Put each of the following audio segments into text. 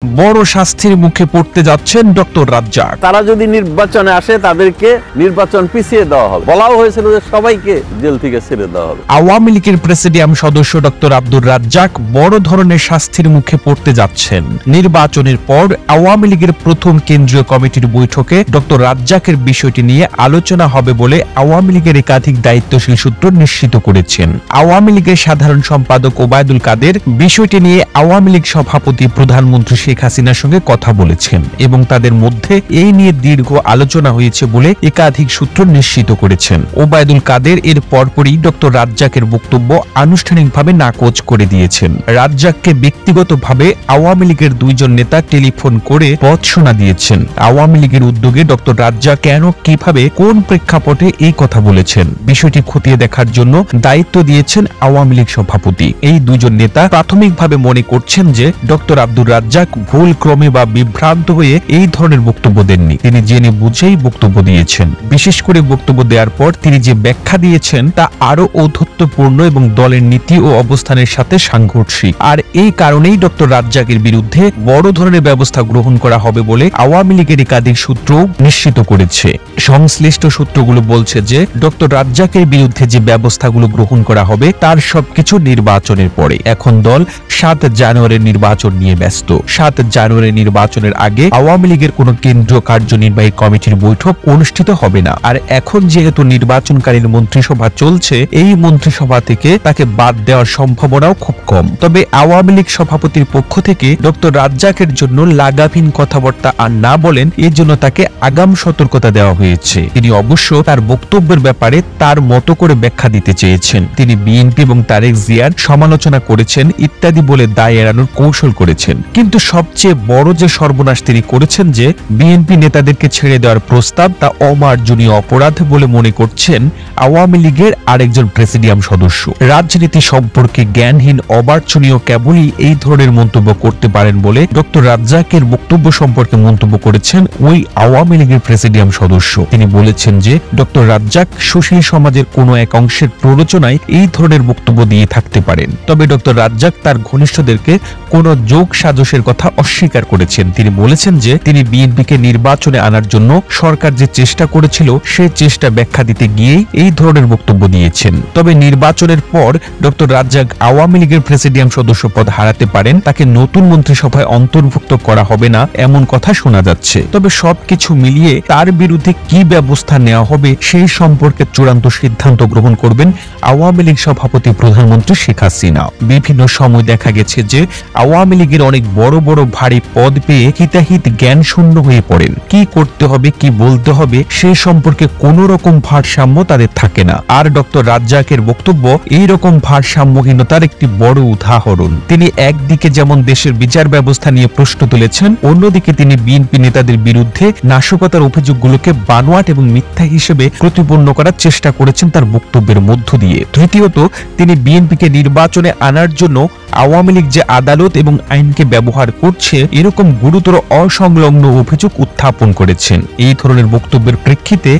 বড় শাস্তির মুখে পড়তে যাচ্ছেন ডক্টর রাজ্জাক। তারা যদি নির্বাচনে আসে তাদেরকে নির্বাচন পিছিয়ে দেওয়া হবে। বলাও হয়েছিল যে সবাইকে জেল থেকে ছেড়ে দেওয়া হবে। আওয়ামী লীগের প্রেসিডিয়াম সদস্য ডক্টর আব্দুর রাজ্জাক বড় ধরনের শাস্তির মুখে পড়তে যাচ্ছেন। নির্বাচনের পর আওয়ামী লীগের প্রথম কেন্দ্রীয় কমিটির বৈঠকে ডক্টর রাজ্জাকের বিষয়টি নিয়ে আলোচনা হবে বলে আওয়ামী লীগের একাধিক দায়িত্বশীল সূত্র নিশ্চিত করেছেন। আওয়ামী লীগের সাধারণ সম্পাদক ওবায়দুল কাদের বিষয়টি নিয়ে আওয়ামী লীগ সভাপতি প্রধানমন্ত্রী শেখ হাসিনার সঙ্গে কথা বলেছেন এবং তাদের মধ্যে এই নিয়ে দীর্ঘ আলোচনা হয়েছে বলে একাধিক সূত্র নিশ্চিত করেছেন। ওবায়দুল কাদের এর পরপরই ডক্টর রাজ্জাকের বক্তব্য আনুষ্ঠানিকভাবে নাকচ করে দিয়েছেন। রাজ্জাককে ব্যক্তিগতভাবে আওয়ামী লীগের দুইজন নেতা টেলিফোন করে বৎসনা দিয়েছেন। আওয়ামী লীগের উদ্যোগে ডক্টর রাজ্জাক কেন, কিভাবে, কোন প্রেক্ষাপটে এই কথা বলেছেন বিষয়টি খতিয়ে দেখার জন্য দায়িত্ব দিয়েছেন আওয়ামী লীগ সভাপতি। এই দুইজন নেতা প্রাথমিকভাবে মনে করছেন যে ডক্টর আব্দুর রাজ্জাক ভুল ক্রমে বা বিভ্রান্ত হয়ে এই ধরনের বক্তব্য দেননি। তিনি জেনে বুঝেই বক্তব্য দিয়েছেন। বিশেষ করে বক্তব্য দেওয়ার পর তিনি যে ব্যাখ্যা দিয়েছেন তা আরো ঔদ্ধত্যপূর্ণ এবং দলের নীতি ও অবস্থানের সাথে সাংঘর্ষিক। আর এই কারণেই ডক্টর রাজ্জাকের বিরুদ্ধে বড় ধরনের ব্যবস্থা গ্রহণ করা হবে বলে আওয়ামী লীগের একাধিক সূত্র নিশ্চিত করেছে। সংশ্লিষ্ট সূত্রগুলো বলছে যে ডক্টর রাজ্জাকের বিরুদ্ধে যে ব্যবস্থাগুলো গ্রহণ করা হবে তার সবকিছু নির্বাচনের পরে। এখন দল 7 জানুয়ারির নির্বাচন নিয়ে ব্যস্ত। 7 জানুয়ারি নির্বাচনের আগে আওয়ামী লীগের কোন কেন্দ্রীয় কার্যনির্বাহী কমিটির বৈঠক অনুষ্ঠিত হবে না। আর এখন যেহেতু নির্বাচনকালীন মন্ত্রিসভা চলছে, এই মন্ত্রিসভা থেকে তাকে বাদ দেওয়ার সম্ভাবনাও খুব কম। তবে আওয়ামী লীগ সভাপতির পক্ষ থেকে ডক্টর রাজ্জাকের জন্য লাগামহীন কথাবার্তা আর না বলেন, এর জন্য তাকে আগাম সতর্কতা দেওয়া হয়েছে। তিনি অবশ্য তার বক্তব্যের ব্যাপারে তার মতো করে ব্যাখ্যা দিতে চেয়েছেন। তিনি বিএনপি এবং তারেক জিয়ার সমালোচনা করেছেন ইত্যাদি বলে দায় এড়ানোর কৌশল করেছেন। কিন্তু সবচেয়ে বড় যে সর্বনাশ তিনি করেছেন যে বিএনপি নেতাদেরকে ছেড়ে দেওয়ার প্রস্তাব, তা অমার্জনীয় অপরাধ বলে মনে করছেন আওয়ামী লীগের আরেকজন প্রেসিডিয়াম সদস্য। রাজনীতি সম্পর্কে জ্ঞানহীন, অবাঞ্ছনীয় কেবলই এই ধরনের মন্তব্য করতে পারেন বলে ডক্টর রাজ্জাকের বক্তব্য সম্পর্কে মন্তব্য করেছেন ওই আওয়ামী লীগের প্রেসিডিয়াম সদস্য। তিনি বলেছেন যে ডক্টর রাজ্জাক সুশীল সমাজের কোনো এক অংশের প্ররোচনায় এই ধরনের বক্তব্য দিয়ে থাকতে পারেন। তবে ডক্টর রাজ্জাক তার ঘনিষ্ঠদেরকে কোনো যোগ সাজসের কথা অস্বীকার করেছেন। তিনি বলেছেন যে তিনি বিএনপিকে নির্বাচনে আনার জন্য সরকার যে চেষ্টা করেছিল সে চেষ্টা ব্যাখ্যা দিতে গিয়েই এই ধরনের বক্তব্য দিয়েছেন। তবে নির্বাচনের পর ডক্টর রাজ্জাক আওয়ামী লীগের প্রেসিডিয়াম সদস্য পদ হারাতে পারেন, তাকে নতুন মন্ত্রিসভায় অন্তর্ভুক্ত করা হবে না এমন কথা শোনা যাচ্ছে। তবে সবকিছু মিলিয়ে তার বিরুদ্ধে কি ব্যবস্থা নেওয়া হবে সেই সম্পর্কে চূড়ান্ত সিদ্ধান্ত গ্রহণ করবেন আওয়ামী লীগ সভাপতি প্রধানমন্ত্রী শেখ হাসিনা। বিভিন্ন সময় দেখা গেছে যে আওয়ামী লীগের অনেক বড় বড় ভারী পদ পেয়ে হিতাহিত জ্ঞান শূন্য হয়ে পড়েন। কি করতে হবে, কি বলতে হবে সে সম্পর্কে কোন রকম ভারসাম্য তাদের থাকে না। আর ডক্টর রাজ্জাকের বক্তব্য এই রকম ভারসাম্যহীনতার একটি বড় উদাহরণ। তিনি একদিকে যেমন দেশের বিচার ব্যবস্থা নিয়ে প্রশ্ন তুলেছেন, অন্যদিকে তিনি বিএনপি নেতাদের বিরুদ্ধে নাশকতার অভিযোগগুলোকে বানোয়াট এবং মিথ্যা হিসেবে প্রতিপন্ন করার চেষ্টা করেছেন তার বক্তব্যের মধ্য দিয়ে। তৃতীয়ত, তিনি বিএনপিকে নির্বাচনে আনার জন্য আওয়ামী লীগ যে আদালত এবং আইনকে ব্যবহার করছে এরকম গুরুতর অসংলগ্ন অভিযোগ উত্থাপন করেছেন। এই ধরনের বক্তব্যের প্রেক্ষিতে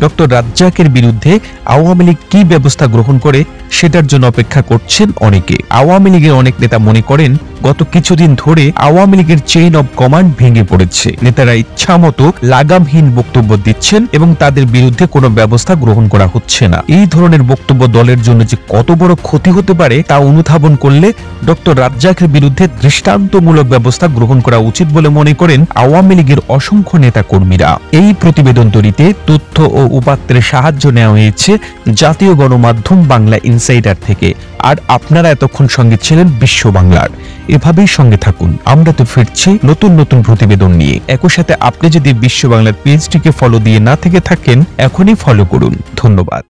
ডক্টর রাজ্জাকের বিরুদ্ধে আওয়ামী লীগ কি ব্যবস্থা গ্রহণ করে সেটার জন্য অপেক্ষা করছেন অনেকে। আওয়ামী লীগের অনেক নেতা মনে করেন গত কিছুদিন ধরে আওয়ামী লীগের চেইন অব কমান্ড ভেঙে পড়েছে। নেতারা ইচ্ছামতো লাগামহীন বক্তব্য দিচ্ছেন এবং তাদের বিরুদ্ধে কোনো ব্যবস্থা গ্রহণ করা হচ্ছে না। এই ধরনের বক্তব্য দলের জন্য যে কত বড় ক্ষতি হতে পারে তা অনুধাবন করলে ডক্টর রাজ্জাকের বিরুদ্ধে দৃষ্টান্তমূলক ব্যবস্থা গ্রহণ করা উচিত বলে মনে করেন আওয়ামী লীগের অসংখ্য নেতা কর্মীরা। এই প্রতিবেদন তৈরিতে তথ্য ও উপাত্তের সাহায্য নেওয়া হয়েছে জাতীয় গণমাধ্যম বাংলা ইনসাইডার থেকে। আর আপনারা এতক্ষণ সঙ্গে ছিলেন বিশ্ব বাংলার। এভাবেই সঙ্গে থাকুন, আমরা তো ফিরছি নতুন নতুন প্রতিবেদন নিয়ে। একই সাথে আপনি যদি বিশ্ব বাংলার পেজটিকে ফলো দিয়ে না থেকে থাকেন, এখনই ফলো করুন। ধন্যবাদ।